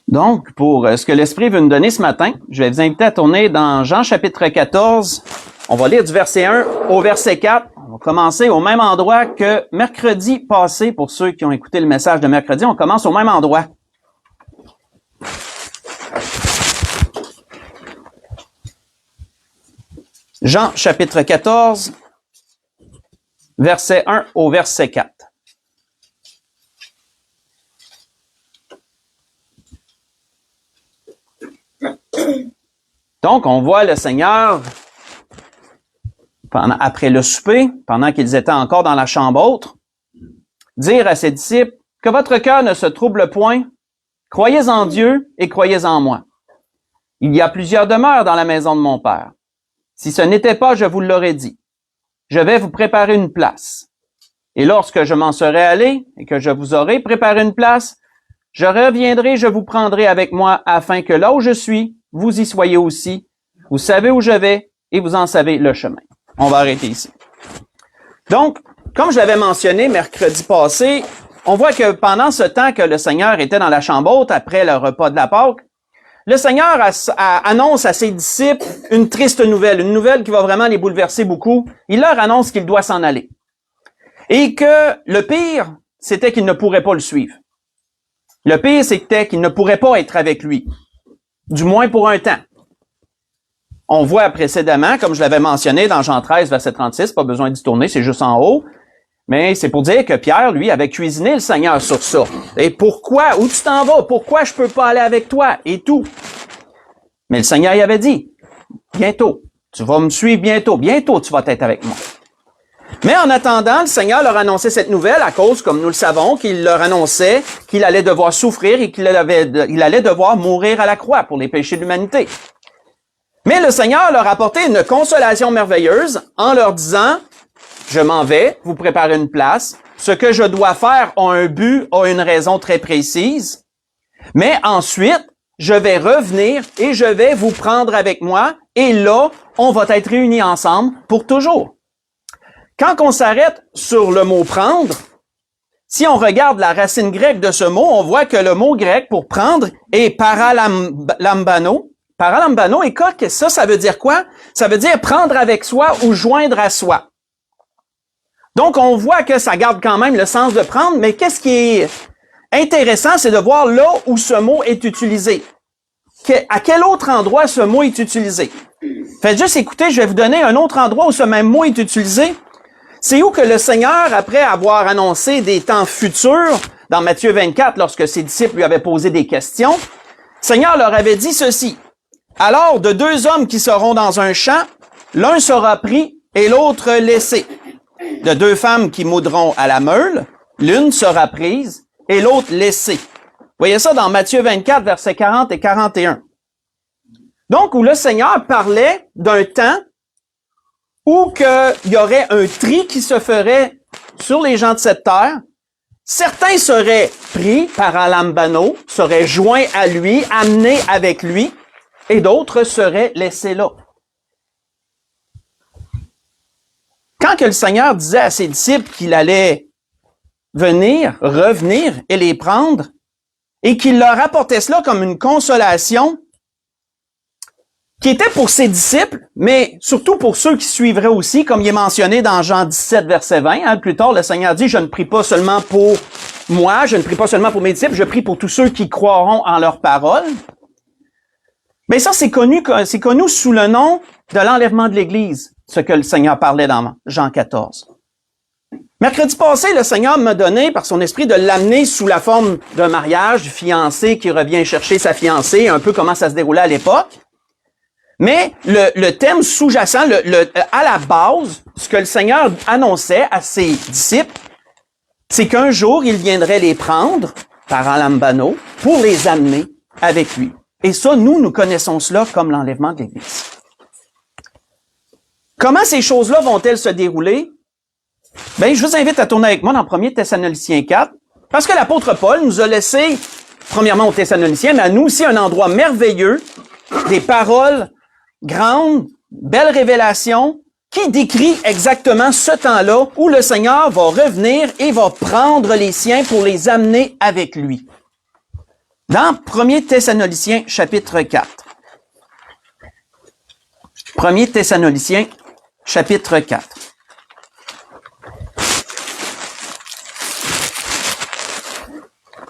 Donc, pour ce que l'Esprit veut nous donner ce matin, je vais vous inviter à tourner dans Jean chapitre 14. On va lire du verset 1 au verset 4. On va commencer au même endroit que mercredi passé. Pour ceux qui ont écouté le message de mercredi, on commence au même endroit. Jean chapitre 14, verset 1 au verset 4. Donc, on voit le Seigneur, après le souper, pendant qu'ils étaient encore dans la chambre haute, dire à ses disciples, « Que votre cœur ne se trouble point, croyez en Dieu et croyez en moi. Il y a plusieurs demeures dans la maison de mon Père. Si ce n'était pas, je vous l'aurais dit. Je vais vous préparer une place. Et lorsque je m'en serai allé et que je vous aurai préparé une place, je reviendrai, je vous prendrai avec moi, afin que là où je suis, vous y soyez aussi. Vous savez où je vais et vous en savez le chemin. » On va arrêter ici. Donc, comme je l'avais mentionné mercredi passé, on voit que pendant ce temps que le Seigneur était dans la chambre haute, après le repas de la Pâque, le Seigneur annonce à ses disciples une triste nouvelle, une nouvelle qui va vraiment les bouleverser beaucoup. Il leur annonce qu'il doit s'en aller. Et que le pire, c'était qu'il ne pourrait pas le suivre. Le pire, c'était qu'il ne pourrait pas être avec lui. Du moins pour un temps. On voit précédemment, comme je l'avais mentionné dans Jean 13, verset 36, pas besoin d'y tourner, c'est juste en haut. Mais c'est pour dire que Pierre, lui, avait cuisiné le Seigneur sur ça. Et pourquoi? Où tu t'en vas? Pourquoi je peux pas aller avec toi? Et tout. Mais le Seigneur y avait dit, bientôt, tu vas me suivre bientôt. Bientôt, tu vas être avec moi. Mais en attendant, le Seigneur leur annonçait cette nouvelle à cause, comme nous le savons, qu'il leur annonçait qu'il allait devoir souffrir et qu'il allait devoir mourir à la croix pour les péchés de l'humanité. Mais le Seigneur leur apportait une consolation merveilleuse en leur disant, je m'en vais, vous préparer une place. Ce que je dois faire a un but, a une raison très précise. Mais ensuite, je vais revenir et je vais vous prendre avec moi. Et là, on va être réunis ensemble pour toujours. Quand on s'arrête sur le mot « prendre », si on regarde la racine grecque de ce mot, on voit que le mot grec pour « prendre » est « paralambano ». Paralambano, et ça veut dire quoi? Ça veut dire prendre avec soi ou joindre à soi. Donc, on voit que ça garde quand même le sens de prendre, mais qu'est-ce qui est intéressant, c'est de voir là où ce mot est utilisé. À quel autre endroit ce mot est utilisé? Faites juste écouter, je vais vous donner un autre endroit où ce même mot est utilisé. C'est où que le Seigneur, après avoir annoncé des temps futurs, dans Matthieu 24, lorsque ses disciples lui avaient posé des questions, le Seigneur leur avait dit ceci. « Alors, de deux hommes qui seront dans un champ, l'un sera pris et l'autre laissé. De deux femmes qui moudront à la meule, l'une sera prise et l'autre laissée. » Vous voyez ça dans Matthieu 24, versets 40 et 41. Donc, où le Seigneur parlait d'un temps où il y aurait un tri qui se ferait sur les gens de cette terre. Certains seraient pris par Alambano, seraient joints à lui, amenés avec lui, et d'autres seraient laissés là. Quand que le Seigneur disait à ses disciples qu'il allait revenir et les prendre, et qu'il leur apportait cela comme une consolation, qui était pour ses disciples, mais surtout pour ceux qui suivraient aussi, comme il est mentionné dans Jean 17, verset 20. Plus tard, le Seigneur dit, je ne prie pas seulement pour moi, je ne prie pas seulement pour mes disciples, je prie pour tous ceux qui croiront en leur parole. Mais ça, c'est connu sous le nom de l'enlèvement de l'Église, ce que le Seigneur parlait dans Jean 14. Mercredi passé, le Seigneur m'a donné, par son esprit, de l'amener sous la forme d'un mariage, du fiancé qui revient chercher sa fiancée, un peu comment ça se déroulait à l'époque. Mais le thème sous-jacent, à la base, ce que le Seigneur annonçait à ses disciples, c'est qu'un jour, il viendrait les prendre par Alambano pour les amener avec lui. Et ça, nous connaissons cela comme l'enlèvement de l'Église. Comment ces choses-là vont-elles se dérouler? Ben, je vous invite à tourner avec moi dans 1 Thessaloniciens 4, parce que l'apôtre Paul nous a laissé, premièrement aux Thessaloniciens, mais à nous aussi un endroit merveilleux, des paroles grandes, belles révélations, qui décrit exactement ce temps-là où le Seigneur va revenir et va prendre les siens pour les amener avec lui. Dans 1 Thessaloniciens, chapitre 4. 1 Thessaloniciens, chapitre 4.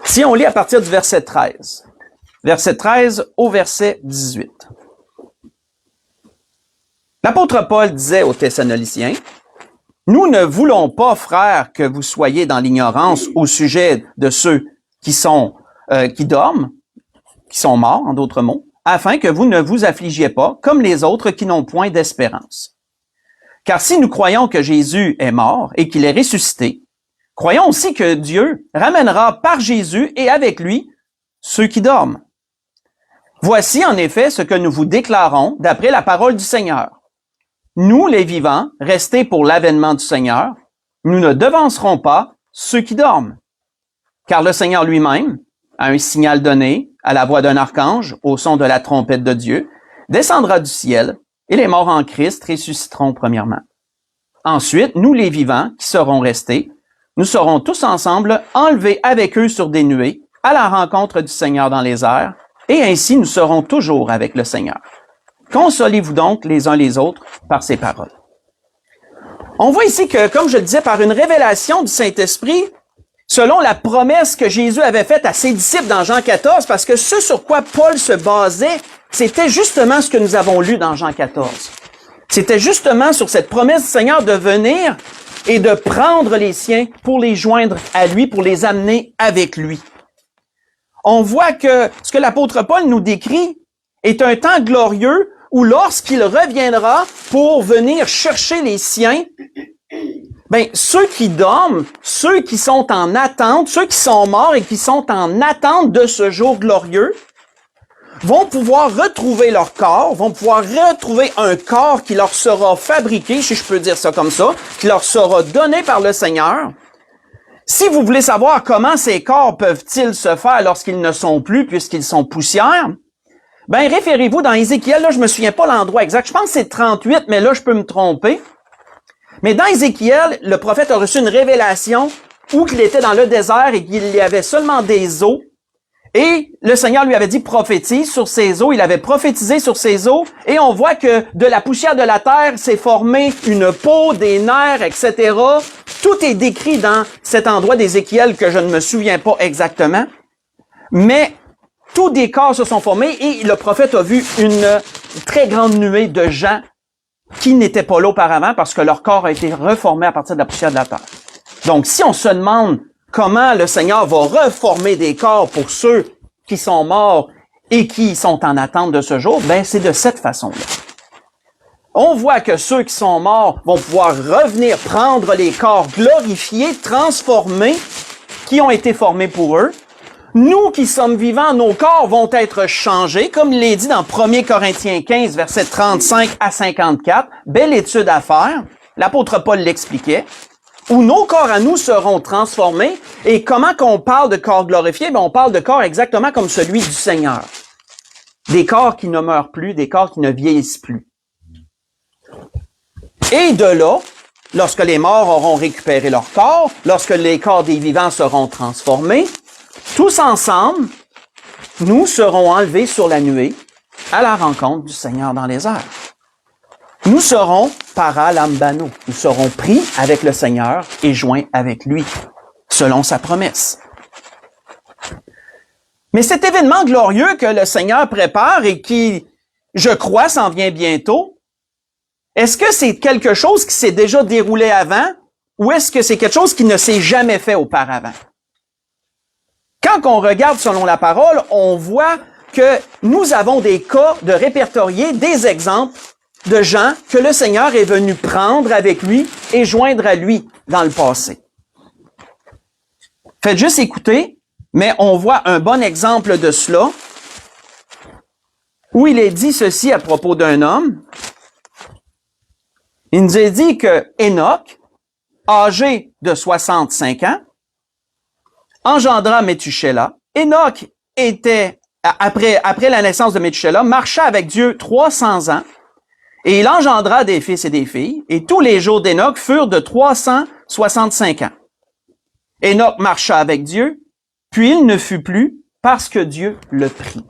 Si on lit à partir du verset 13. Verset 13 au verset 18. L'apôtre Paul disait aux Thessaloniciens, « Nous ne voulons pas, frères, que vous soyez dans l'ignorance au sujet de ceux qui dorment, qui sont morts, en d'autres mots, afin que vous ne vous affligiez pas comme les autres qui n'ont point d'espérance. Car si nous croyons que Jésus est mort et qu'il est ressuscité, croyons aussi que Dieu ramènera par Jésus et avec lui ceux qui dorment. Voici en effet ce que nous vous déclarons d'après la parole du Seigneur. Nous, les vivants, restés pour l'avènement du Seigneur, nous ne devancerons pas ceux qui dorment. Car le Seigneur lui-même, à un signal donné, à la voix d'un archange, au son de la trompette de Dieu, descendra du ciel, et les morts en Christ ressusciteront premièrement. Ensuite, nous, les vivants, qui serons restés, nous serons tous ensemble enlevés avec eux sur des nuées, à la rencontre du Seigneur dans les airs, et ainsi nous serons toujours avec le Seigneur. Consolez-vous donc les uns les autres par ces paroles. On voit ici que, comme je le disais, par une révélation du Saint-Esprit, selon la promesse que Jésus avait faite à ses disciples dans Jean 14, parce que ce sur quoi Paul se basait, c'était justement ce que nous avons lu dans Jean 14. C'était justement sur cette promesse du Seigneur de venir et de prendre les siens pour les joindre à lui, pour les amener avec lui. On voit que ce que l'apôtre Paul nous décrit est un temps glorieux où lorsqu'il reviendra pour venir chercher les siens, ceux qui dorment, ceux qui sont en attente, ceux qui sont morts et qui sont en attente de ce jour glorieux, vont pouvoir retrouver leur corps, vont pouvoir retrouver un corps qui leur sera fabriqué, si je peux dire ça comme ça, qui leur sera donné par le Seigneur. Si vous voulez savoir comment ces corps peuvent-ils se faire lorsqu'ils ne sont plus, puisqu'ils sont poussière, référez-vous dans Ézéchiel, là, je me souviens pas l'endroit exact, je pense que c'est 38, mais là, je peux me tromper. Mais dans Ézéchiel, le prophète a reçu une révélation où il était dans le désert et qu'il y avait seulement des eaux. Et le Seigneur lui avait dit prophétise sur ces eaux. Il avait prophétisé sur ces eaux. Et on voit que de la poussière de la terre s'est formée une peau, des nerfs, etc. Tout est décrit dans cet endroit d'Ézéchiel que je ne me souviens pas exactement. Mais tous des corps se sont formés et le prophète a vu une très grande nuée de gens qui n'étaient pas là auparavant parce que leur corps a été reformé à partir de la poussière de la terre. Donc, si on se demande comment le Seigneur va reformer des corps pour ceux qui sont morts et qui sont en attente de ce jour, c'est de cette façon-là. On voit que ceux qui sont morts vont pouvoir revenir prendre les corps glorifiés, transformés, qui ont été formés pour eux. Nous qui sommes vivants, nos corps vont être changés, comme il est dit dans 1 Corinthiens 15, versets 35 à 54. Belle étude à faire. L'apôtre Paul l'expliquait. Où nos corps à nous seront transformés. Et comment qu'on parle de corps glorifiés? On parle de corps exactement comme celui du Seigneur. Des corps qui ne meurent plus, des corps qui ne vieillissent plus. Et de là, lorsque les morts auront récupéré leur corps, lorsque les corps des vivants seront transformés, tous ensemble, nous serons enlevés sur la nuée à la rencontre du Seigneur dans les airs. Nous serons paralambano. Nous serons pris avec le Seigneur et joints avec lui, selon sa promesse. Mais cet événement glorieux que le Seigneur prépare et qui, je crois, s'en vient bientôt, est-ce que c'est quelque chose qui s'est déjà déroulé avant ou est-ce que c'est quelque chose qui ne s'est jamais fait auparavant? Quand on regarde selon la parole, on voit que nous avons des cas de répertorier, des exemples de gens que le Seigneur est venu prendre avec lui et joindre à lui dans le passé. Faites juste écouter, mais on voit un bon exemple de cela, où il est dit ceci à propos d'un homme. Il nous est dit que Enoch, âgé de 65 ans, engendra Méthusélah. Enoch était, après la naissance de Méthusélah, marcha avec Dieu 300 ans, et il engendra des fils et des filles, et tous les jours d'Enoch furent de 365 ans. Enoch marcha avec Dieu, puis il ne fut plus, parce que Dieu le prie.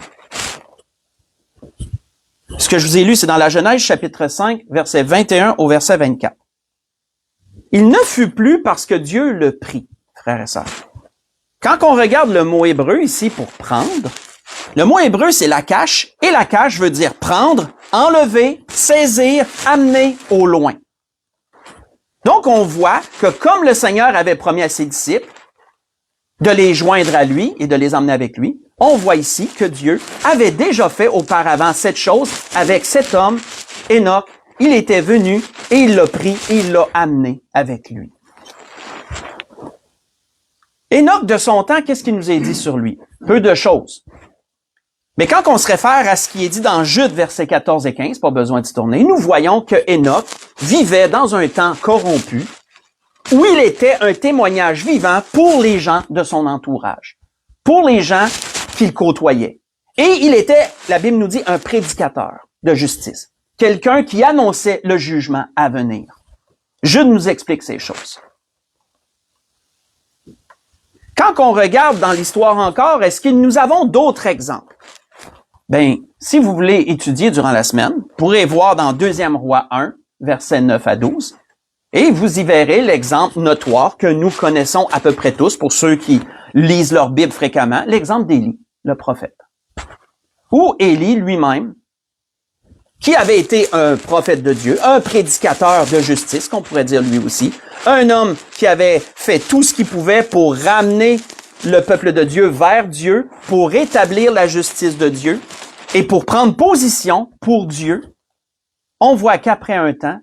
Ce que je vous ai lu, c'est dans la Genèse, chapitre 5, verset 21 au verset 24. Il ne fut plus parce que Dieu le prie, frères et sœurs. Quand on regarde le mot hébreu ici pour prendre, le mot hébreu, c'est lakash, et lakash veut dire prendre, enlever, saisir, amener au loin. Donc, on voit que comme le Seigneur avait promis à ses disciples de les joindre à lui et de les emmener avec lui, on voit ici que Dieu avait déjà fait auparavant cette chose avec cet homme, Enoch. Il était venu et il l'a pris et il l'a amené avec lui. Enoch, de son temps, qu'est-ce qu'il nous est dit sur lui? Peu de choses. Mais quand on se réfère à ce qui est dit dans Jude, versets 14 et 15, pas besoin d'y tourner, nous voyons que Enoch vivait dans un temps corrompu où il était un témoignage vivant pour les gens de son entourage, pour les gens qu'il côtoyait. Et il était, la Bible nous dit, un prédicateur de justice, quelqu'un qui annonçait le jugement à venir. Jude nous explique ces choses. Quand on regarde dans l'histoire encore, est-ce que nous avons d'autres exemples? Ben, si vous voulez étudier durant la semaine, vous pourrez voir dans 2 Rois 1, versets 9 à 12, et vous y verrez l'exemple notoire que nous connaissons à peu près tous, pour ceux qui lisent leur Bible fréquemment, l'exemple d'Élie, le prophète. Ou Élie lui-même, qui avait été un prophète de Dieu, un prédicateur de justice, qu'on pourrait dire lui aussi, un homme qui avait fait tout ce qu'il pouvait pour ramener le peuple de Dieu vers Dieu, pour rétablir la justice de Dieu et pour prendre position pour Dieu. On voit qu'après un temps,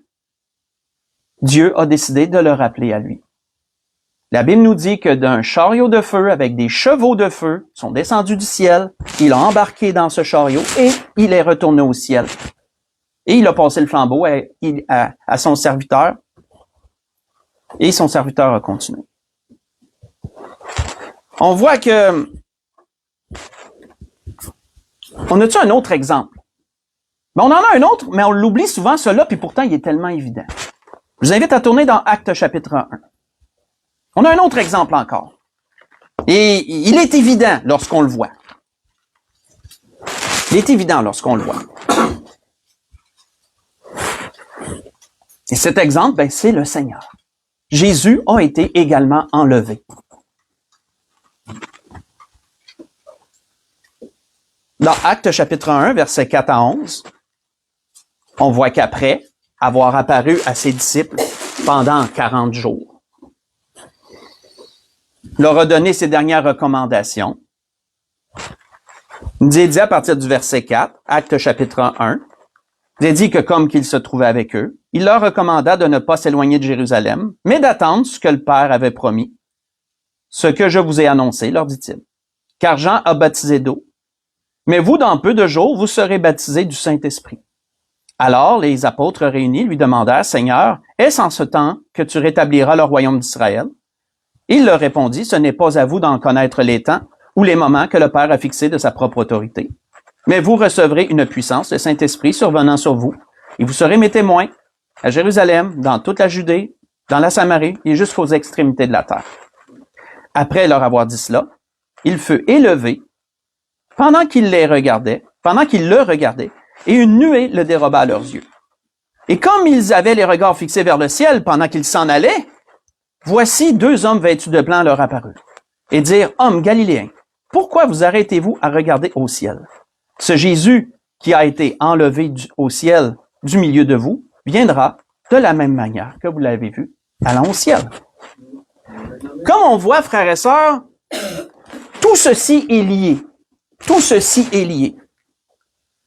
Dieu a décidé de le rappeler à lui. La Bible nous dit que d'un chariot de feu avec des chevaux de feu sont descendus du ciel, il a embarqué dans ce chariot et il est retourné au ciel. Et il a passé le flambeau à son serviteur et son serviteur a continué. On voit que... On a-tu un autre exemple? Ben, on en a un autre, mais on l'oublie souvent, celui-là, puis pourtant, il est tellement évident. Je vous invite à tourner dans Actes chapitre 1. On a un autre exemple encore. Et il est évident lorsqu'on le voit. Il est évident lorsqu'on le voit. Et cet exemple, ben, c'est le Seigneur. Jésus a été également enlevé. Dans Actes chapitre 1, versets 4 à 11, on voit qu'après avoir apparu à ses disciples pendant 40 jours, leur a donné ses dernières recommandations. Il dit à partir du verset 4, Actes chapitre 1, il dit que comme qu'il se trouvait avec eux, il leur recommanda de ne pas s'éloigner de Jérusalem, mais d'attendre ce que le Père avait promis. Ce que je vous ai annoncé, leur dit-il. Car Jean a baptisé d'eau, mais vous, dans peu de jours, vous serez baptisés du Saint-Esprit. Alors, les apôtres réunis lui demandèrent, Seigneur, est-ce en ce temps que tu rétabliras le royaume d'Israël? Il leur répondit, ce n'est pas à vous d'en connaître les temps ou les moments que le Père a fixés de sa propre autorité. Mais vous recevrez une puissance, le Saint-Esprit survenant sur vous, et vous serez mes témoins à Jérusalem, dans toute la Judée, dans la Samarie et jusqu'aux extrémités de la terre. Après leur avoir dit cela, il fut élevé pendant qu'il le regardait, et une nuée le déroba à leurs yeux. Et comme ils avaient les regards fixés vers le ciel pendant qu'ils s'en allaient, voici 2 hommes vêtus de blanc leur apparurent, et dirent, Hommes galiléens, pourquoi vous arrêtez-vous à regarder au ciel? Ce Jésus qui a été enlevé au ciel du milieu de vous viendra de la même manière que vous l'avez vu allant au ciel. Comme on voit, frères et sœurs, tout ceci est lié. Tout ceci est lié.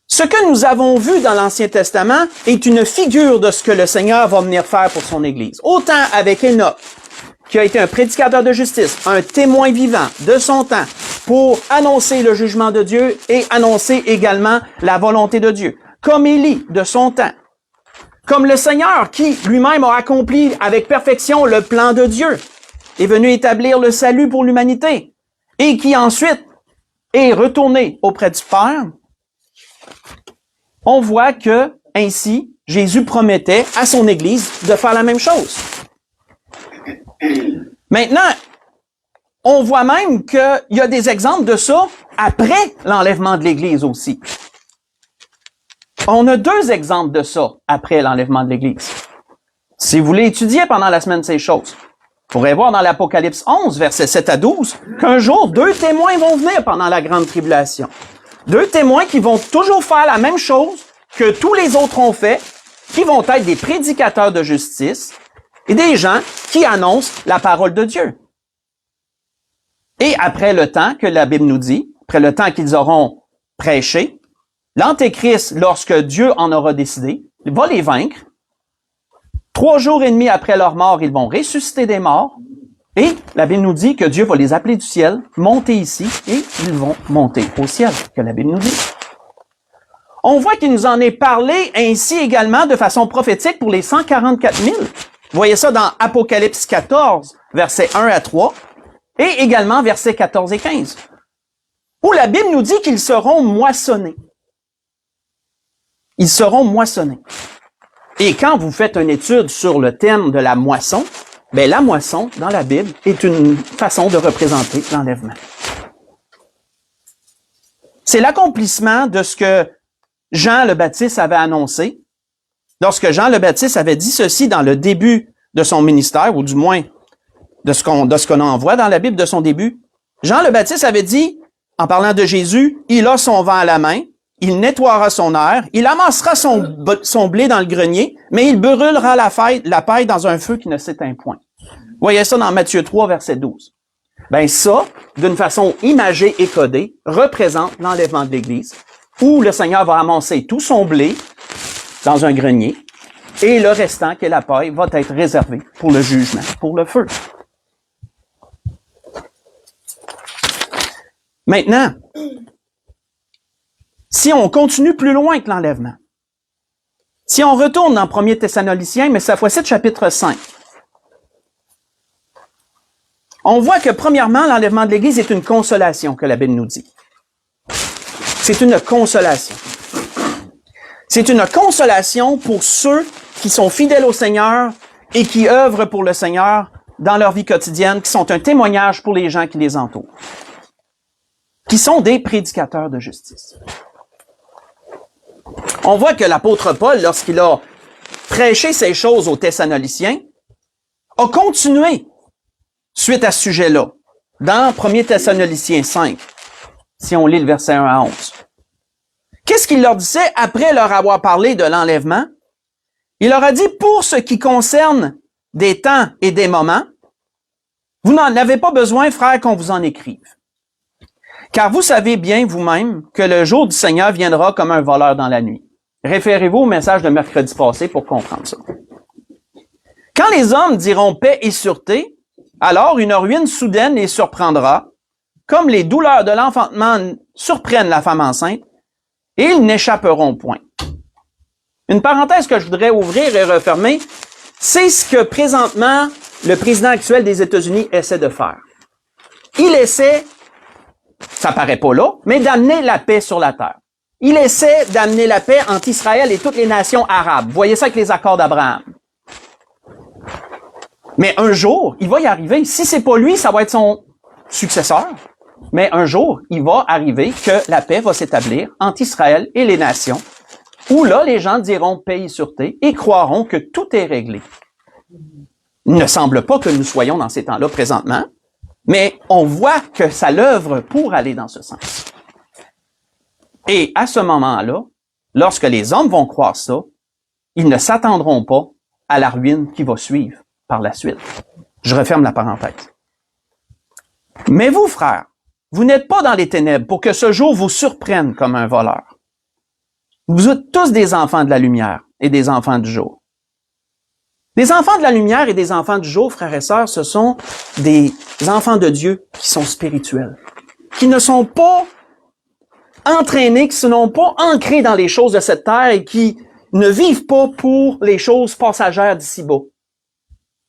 Ce que nous avons vu dans l'Ancien Testament est une figure de ce que le Seigneur va venir faire pour son Église. Autant avec Enoch, qui a été un prédicateur de justice, un témoin vivant de son temps, pour annoncer le jugement de Dieu et annoncer également la volonté de Dieu. Comme Élie de son temps. Comme le Seigneur qui lui-même a accompli avec perfection le plan de Dieu, est venu établir le salut pour l'humanité et qui ensuite est retourné auprès du Père. On voit que, ainsi, Jésus promettait à son Église de faire la même chose. Maintenant, on voit même qu'il y a des exemples de ça après l'enlèvement de l'Église aussi. On a 2 exemples de ça après l'enlèvement de l'Église. Si vous voulez étudier pendant la semaine ces choses, vous pourrez voir dans l'Apocalypse 11, versets 7 à 12, qu'un jour, 2 témoins vont venir pendant la grande tribulation. 2 témoins qui vont toujours faire la même chose que tous les autres ont fait, qui vont être des prédicateurs de justice et des gens qui annoncent la parole de Dieu. Et après le temps que la Bible nous dit, après le temps qu'ils auront prêché, l'Antéchrist, lorsque Dieu en aura décidé, va les vaincre. 3 jours et demi après leur mort, ils vont ressusciter des morts. Et la Bible nous dit que Dieu va les appeler du ciel, monter ici, et ils vont monter au ciel, que la Bible nous dit. On voit qu'il nous en est parlé ainsi également de façon prophétique pour les 144 000. Vous voyez ça dans Apocalypse 14, versets 1 à 3, et également versets 14 et 15, où la Bible nous dit qu'ils seront moissonnés. Ils seront moissonnés. Et quand vous faites une étude sur le thème de la moisson, ben la moisson, dans la Bible, est une façon de représenter l'enlèvement. C'est l'accomplissement de ce que Jean le Baptiste avait annoncé. Lorsque Jean le Baptiste avait dit ceci dans le début de son ministère, ou du moins de ce qu'on en voit dans la Bible de son début, Jean le Baptiste avait dit, en parlant de Jésus, « Il a son vent à la main, il nettoiera son aire, il amassera son blé dans le grenier, mais il brûlera la paille dans un feu qui ne s'éteint point. » Vous voyez ça dans Matthieu 3, verset 12. Ben ça, d'une façon imagée et codée, représente l'enlèvement de l'Église, où le Seigneur va amasser tout son blé dans un grenier, et le restant, qui est la paille, va être réservé pour le jugement, pour le feu. Maintenant, si on continue plus loin que l'enlèvement, si on retourne dans 1 Thessaloniciens, mais cette fois-ci, chapitre 5, on voit que, premièrement, l'enlèvement de l'Église est une consolation, que la Bible nous dit. C'est une consolation. C'est une consolation pour ceux qui sont fidèles au Seigneur et qui œuvrent pour le Seigneur dans leur vie quotidienne, qui sont un témoignage pour les gens qui les entourent, qui sont des prédicateurs de justice. On voit que l'apôtre Paul, lorsqu'il a prêché ces choses aux Thessaloniciens, a continué suite à ce sujet-là, dans 1 Thessaloniciens 5, si on lit le verset 1 à 11. Qu'est-ce qu'il leur disait après leur avoir parlé de l'enlèvement? Il leur a dit, pour ce qui concerne des temps et des moments, vous n'en avez pas besoin, frères, qu'on vous en écrive. Car vous savez bien vous-même que le jour du Seigneur viendra comme un voleur dans la nuit. Référez-vous au message de mercredi passé pour comprendre ça. Quand les hommes diront paix et sûreté, alors une ruine soudaine les surprendra, comme les douleurs de l'enfantement surprennent la femme enceinte, et ils n'échapperont point. Une parenthèse que je voudrais ouvrir et refermer, c'est ce que présentement le président actuel des États-Unis essaie de faire. Il essaie, ça paraît pas là, mais d'amener la paix sur la terre. Il essaie d'amener la paix entre Israël et toutes les nations arabes. Vous voyez ça avec les accords d'Abraham. Mais un jour, il va y arriver. Si c'est pas lui, ça va être son successeur. Mais un jour, il va arriver que la paix va s'établir entre Israël et les nations, où là, les gens diront paix et sûreté et croiront que tout est réglé. Il ne semble pas que nous soyons dans ces temps-là présentement, mais on voit que ça l'œuvre pour aller dans ce sens. Et à ce moment-là, lorsque les hommes vont croire ça, ils ne s'attendront pas à la ruine qui va suivre par la suite. Je referme la parenthèse. Mais vous, frères, vous n'êtes pas dans les ténèbres pour que ce jour vous surprenne comme un voleur. Vous êtes tous des enfants de la lumière et des enfants du jour. Les enfants de la lumière et des enfants du jour, frères et sœurs, ce sont des enfants de Dieu qui sont spirituels, qui ne sont pas entraînés, qui ne sont pas ancrés dans les choses de cette terre et qui ne vivent pas pour les choses passagères d'ici-bas.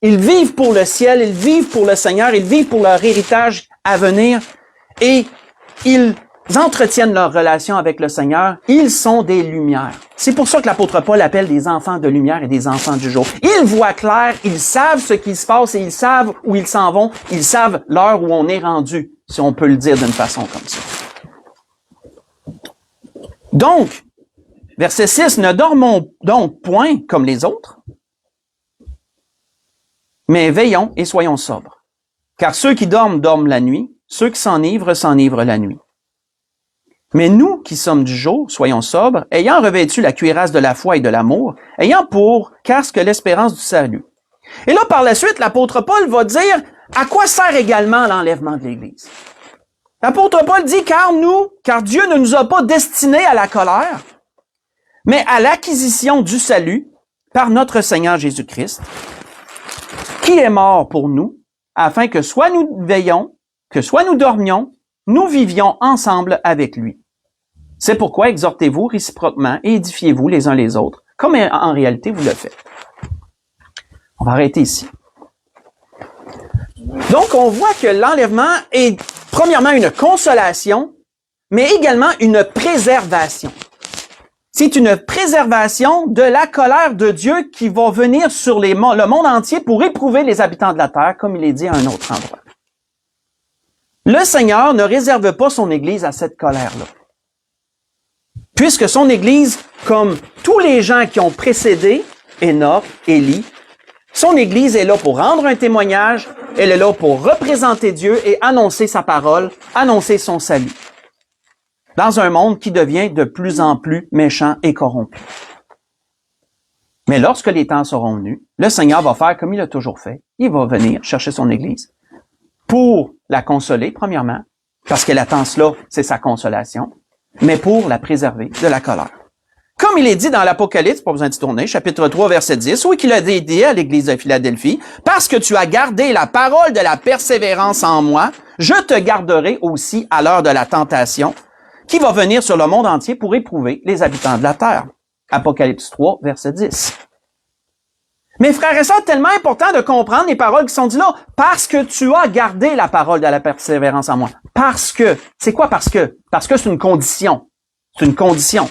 Ils vivent pour le ciel, ils vivent pour le Seigneur, ils vivent pour leur héritage à venir et ils entretiennent leur relation avec le Seigneur. Ils sont des lumières. C'est pour ça que l'apôtre Paul appelle des enfants de lumière et des enfants du jour. Ils voient clair, ils savent ce qui se passe et ils savent où ils s'en vont. Ils savent l'heure où on est rendu, si on peut le dire d'une façon comme ça. Donc, verset 6, ne dormons donc point comme les autres, mais veillons et soyons sobres. Car ceux qui dorment, dorment la nuit, ceux qui s'enivrent la nuit. Mais nous qui sommes du jour, soyons sobres, ayant revêtu la cuirasse de la foi et de l'amour, ayant pour casque l'espérance du salut. Et là, par la suite, l'apôtre Paul va dire à quoi sert également l'enlèvement de l'Église. L'apôtre Paul dit, car Dieu ne nous a pas destinés à la colère, mais à l'acquisition du salut par notre Seigneur Jésus-Christ, qui est mort pour nous, afin que soit nous veillions, que soit nous dormions, nous vivions ensemble avec lui. C'est pourquoi exhortez-vous réciproquement et édifiez-vous les uns les autres, comme en réalité vous le faites. On va arrêter ici. Donc, on voit que l'enlèvement est premièrement une consolation, mais également une préservation. C'est une préservation de la colère de Dieu qui va venir sur le monde entier pour éprouver les habitants de la terre, comme il est dit à un autre endroit. Le Seigneur ne réserve pas son Église à cette colère-là. Puisque son Église, comme tous les gens qui ont précédé Enoch, Élie, son Église est là pour rendre un témoignage, elle est là pour représenter Dieu et annoncer sa parole, annoncer son salut. Dans un monde qui devient de plus en plus méchant et corrompu. Mais lorsque les temps seront venus, le Seigneur va faire comme il a toujours fait. Il va venir chercher son Église pour la consoler, premièrement, parce qu'elle attend cela, c'est sa consolation, mais pour la préserver de la colère. Comme il est dit dans l'Apocalypse, pas besoin d'y tourner, chapitre 3, verset 10, où il a dit à l'Église de Philadelphie, « Parce que tu as gardé la parole de la persévérance en moi, je te garderai aussi à l'heure de la tentation, qui va venir sur le monde entier pour éprouver les habitants de la terre. » Apocalypse 3, verset 10. Mes frères et sœurs, tellement important de comprendre les paroles qui sont dites là. Parce que tu as gardé la parole de la persévérance en moi. Parce que. C'est quoi parce que? Parce que c'est une condition. C'est une condition.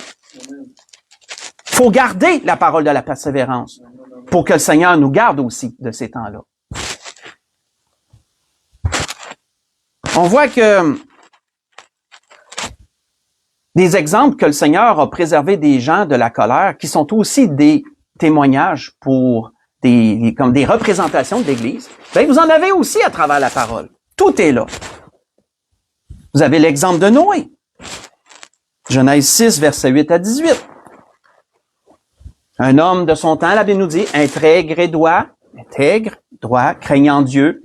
Faut garder la parole de la persévérance pour que le Seigneur nous garde aussi de ces temps-là. On voit que des exemples que le Seigneur a préservé des gens de la colère qui sont aussi des témoignages pour comme des représentations de l'Église, ben, vous en avez aussi à travers la parole. Tout est là. Vous avez l'exemple de Noé. Genèse 6, versets 8 à 18. Un homme de son temps, la Bible nous dit, intègre, droit, craignant Dieu,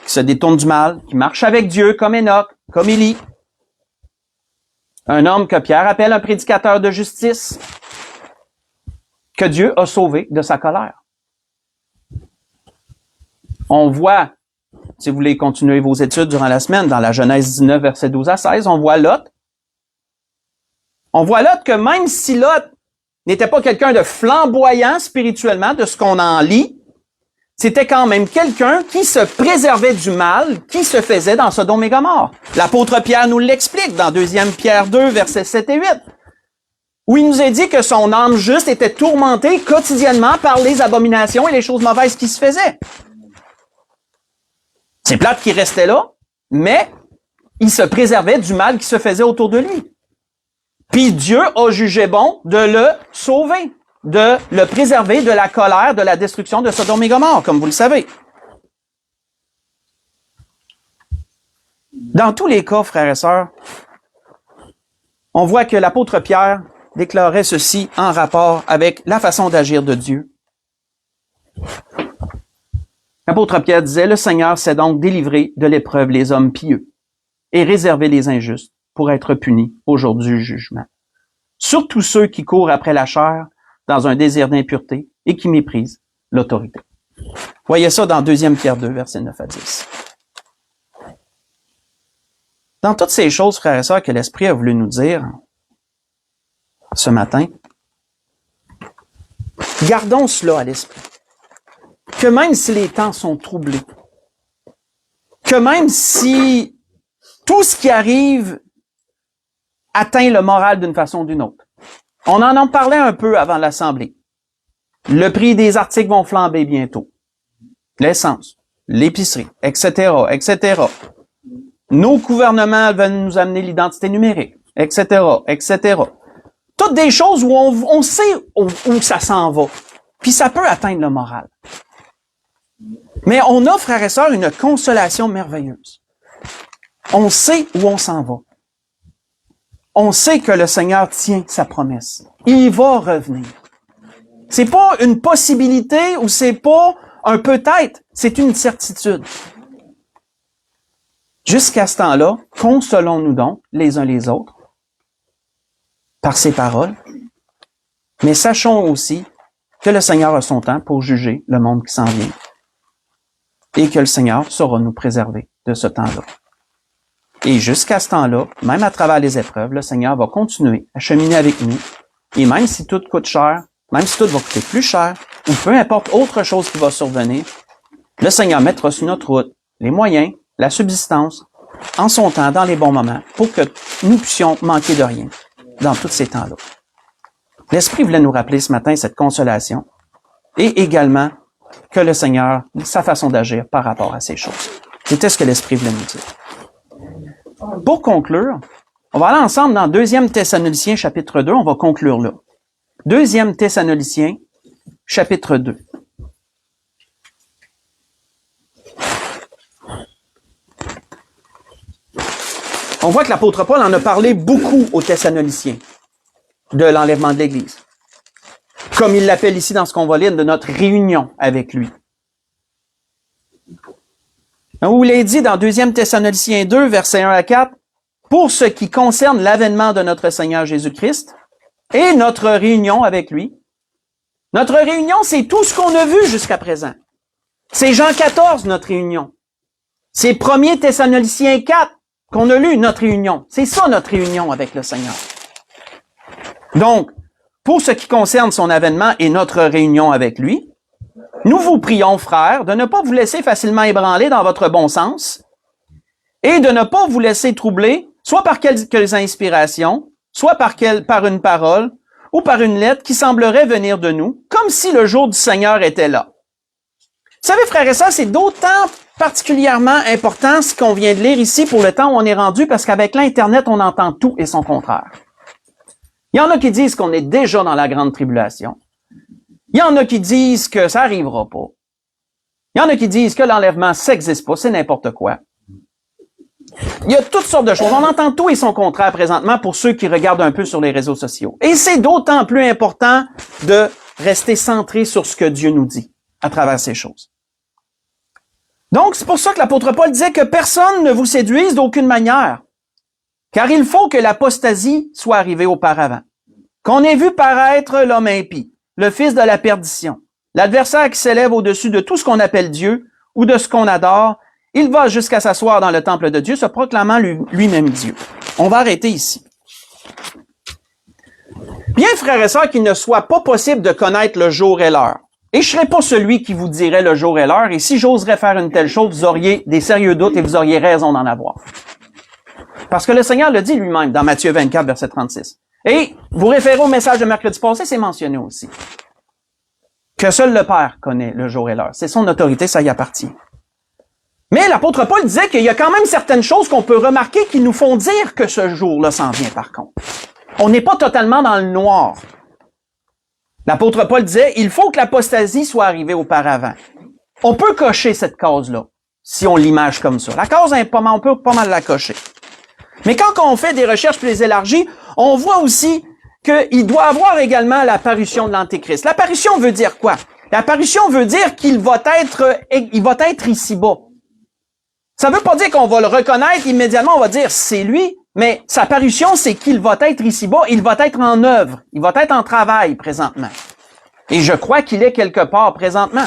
qui se détourne du mal, qui marche avec Dieu comme Enoch, comme Élie. Un homme que Pierre appelle un prédicateur de justice, que Dieu a sauvé de sa colère. On voit, si vous voulez continuer vos études durant la semaine, dans la Genèse 19, versets 12 à 16, on voit Lot. On voit Lot que même si Lot n'était pas quelqu'un de flamboyant spirituellement, de ce qu'on en lit, c'était quand même quelqu'un qui se préservait du mal qui se faisait dans Sodome et Gomorrhe. L'apôtre Pierre nous l'explique dans 2 Pierre 2, versets 7 et 8, où il nous est dit que son âme juste était tourmentée quotidiennement par les abominations et les choses mauvaises qui se faisaient. C'est plate qu'il restait là, mais il se préservait du mal qui se faisait autour de lui. Puis Dieu a jugé bon de le sauver, de le préserver de la colère, de la destruction de Sodome et Gomorrhe, comme vous le savez. Dans tous les cas, frères et sœurs, on voit que l'apôtre Pierre déclarait ceci en rapport avec la façon d'agir de Dieu. L'apôtre Pierre disait, « Le Seigneur sait donc délivrer de l'épreuve les hommes pieux et réserver les injustes pour être punis au jour du jugement. Surtout ceux qui courent après la chair dans un désir d'impureté et qui méprisent l'autorité. » Voyez ça dans 2 Pierre 2, versets 9 à 10. Dans toutes ces choses, frères et sœurs, que l'Esprit a voulu nous dire ce matin, gardons cela à l'esprit. Que même si les temps sont troublés, que même si tout ce qui arrive atteint le moral d'une façon ou d'une autre. On en parlait un peu avant l'Assemblée. Le prix des articles vont flamber bientôt. L'essence, l'épicerie, etc., etc. Nos gouvernements veulent nous amener l'identité numérique, etc., etc. Toutes des choses où on sait où ça s'en va. Puis ça peut atteindre le moral. Mais on a, frères et sœurs, une consolation merveilleuse. On sait où on s'en va. On sait que le Seigneur tient sa promesse. Il va revenir. C'est pas une possibilité ou c'est pas un peut-être, c'est une certitude. Jusqu'à ce temps-là, consolons-nous donc les uns les autres par ses paroles, mais sachons aussi que le Seigneur a son temps pour juger le monde qui s'en vient et que le Seigneur saura nous préserver de ce temps-là. Et jusqu'à ce temps-là, même à travers les épreuves, le Seigneur va continuer à cheminer avec nous. Et même si tout coûte cher, même si tout va coûter plus cher, ou peu importe autre chose qui va survenir, le Seigneur mettra sur notre route les moyens, la subsistance, en son temps, dans les bons moments, pour que nous puissions manquer de rien dans tous ces temps-là. L'Esprit voulait nous rappeler ce matin cette consolation et également que le Seigneur, sa façon d'agir par rapport à ces choses. C'était ce que l'Esprit voulait nous dire. Pour conclure, on va aller ensemble dans 2 Thessaloniciens chapitre 2, on va conclure là. 2 Thessaloniciens chapitre 2. On voit que l'apôtre Paul en a parlé beaucoup aux Thessaloniciens de l'enlèvement de l'Église. Comme il l'appelle ici dans ce qu'on va lire de notre réunion avec lui. Où il est dit dans 2 Thessaloniciens 2, versets 1 à 4, « Pour ce qui concerne l'avènement de notre Seigneur Jésus-Christ et notre réunion avec lui. » Notre réunion, c'est tout ce qu'on a vu jusqu'à présent. C'est Jean 14, notre réunion. C'est 1 Thessaloniciens 4 qu'on a lu, notre réunion. C'est ça, notre réunion avec le Seigneur. Donc, pour ce qui concerne son avènement et notre réunion avec lui, nous vous prions, frères, de ne pas vous laisser facilement ébranler dans votre bon sens et de ne pas vous laisser troubler, soit par quelques inspirations, soit par une parole ou par une lettre qui semblerait venir de nous, comme si le jour du Seigneur était là. Vous savez, frères et sœurs, c'est d'autant particulièrement important ce qu'on vient de lire ici pour le temps où on est rendu, parce qu'avec l'Internet, on entend tout et son contraire. Il y en a qui disent qu'on est déjà dans la grande tribulation. Il y en a qui disent que ça arrivera pas. Il y en a qui disent que l'enlèvement, ça n'existe pas, c'est n'importe quoi. Il y a toutes sortes de choses. On entend tout et son contraire présentement pour ceux qui regardent un peu sur les réseaux sociaux. Et c'est d'autant plus important de rester centré sur ce que Dieu nous dit à travers ces choses. Donc, c'est pour ça que l'apôtre Paul disait que personne ne vous séduise d'aucune manière, car il faut que l'apostasie soit arrivée auparavant, qu'on ait vu paraître l'homme impie, le fils de la perdition, l'adversaire qui s'élève au-dessus de tout ce qu'on appelle Dieu ou de ce qu'on adore. Il va jusqu'à s'asseoir dans le temple de Dieu, se proclamant lui-même Dieu. On va arrêter ici. Bien, frères et sœurs, qu'il ne soit pas possible de connaître le jour et l'heure. Et je ne serai pas celui qui vous dirait le jour et l'heure, et si j'oserais faire une telle chose, vous auriez des sérieux doutes et vous auriez raison d'en avoir. Parce que le Seigneur le dit lui-même dans Matthieu 24, verset 36. Et vous référez au message de mercredi passé, c'est mentionné aussi. Que seul le Père connaît le jour et l'heure. C'est son autorité, ça y appartient. Mais l'apôtre Paul disait qu'il y a quand même certaines choses qu'on peut remarquer qui nous font dire que ce jour-là s'en vient par contre. On n'est pas totalement dans le noir. L'apôtre Paul disait, il faut que l'apostasie soit arrivée auparavant. On peut cocher cette case-là, si on l'image comme ça. La case, on peut pas mal la cocher. Mais quand on fait des recherches plus les élargies, on voit aussi qu'il doit avoir également l'apparition de l'Antéchrist. L'apparition veut dire quoi? L'apparition veut dire qu'il va être ici-bas. Ça veut pas dire qu'on va le reconnaître immédiatement, on va dire c'est lui, mais sa parution, c'est qu'il va être ici-bas, il va être en œuvre, il va être en travail présentement. Et je crois qu'il est quelque part présentement.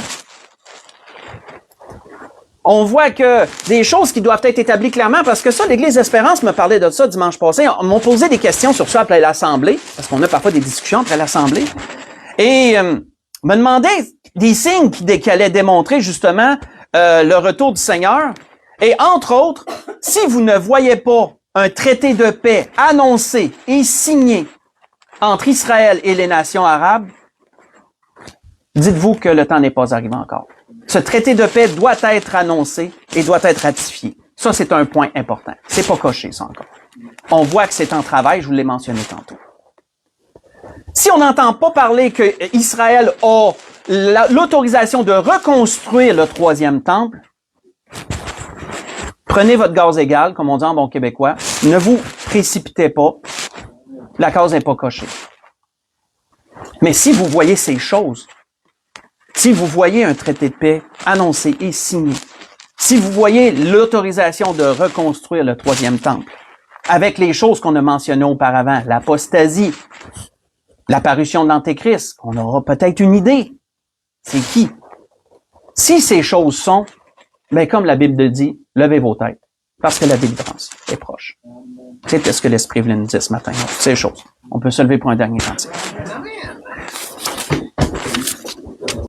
On voit que des choses qui doivent être établies clairement, parce que ça, l'Église Espérance me parlait de ça dimanche passé. On m'a posé des questions sur ça après l'Assemblée, parce qu'on a parfois des discussions après l'Assemblée, et me demandait des signes qui allaient démontrer justement le retour du Seigneur. Et entre autres, si vous ne voyez pas un traité de paix annoncé et signé entre Israël et les nations arabes, dites-vous que le temps n'est pas arrivé encore. Ce traité de paix doit être annoncé et doit être ratifié. Ça, c'est un point important. C'est pas coché, ça encore. On voit que c'est en travail, je vous l'ai mentionné tantôt. si on n'entend pas parler que Israël a l'autorisation de reconstruire le troisième temple, prenez votre gaz égal, comme on dit en bon québécois, ne vous précipitez pas, la case n'est pas cochée. Mais si vous voyez ces choses, si vous voyez un traité de paix annoncé et signé, si vous voyez l'autorisation de reconstruire le troisième temple, avec les choses qu'on a mentionnées auparavant, l'apostasie, l'apparition de l'Antéchrist, on aura peut-être une idée. C'est qui? Si ces choses sont, ben comme la Bible dit, levez vos têtes, parce que la délivrance est proche. C'est ce que l'Esprit voulait nous dire ce matin. Ces choses. On peut se lever pour un dernier cantique.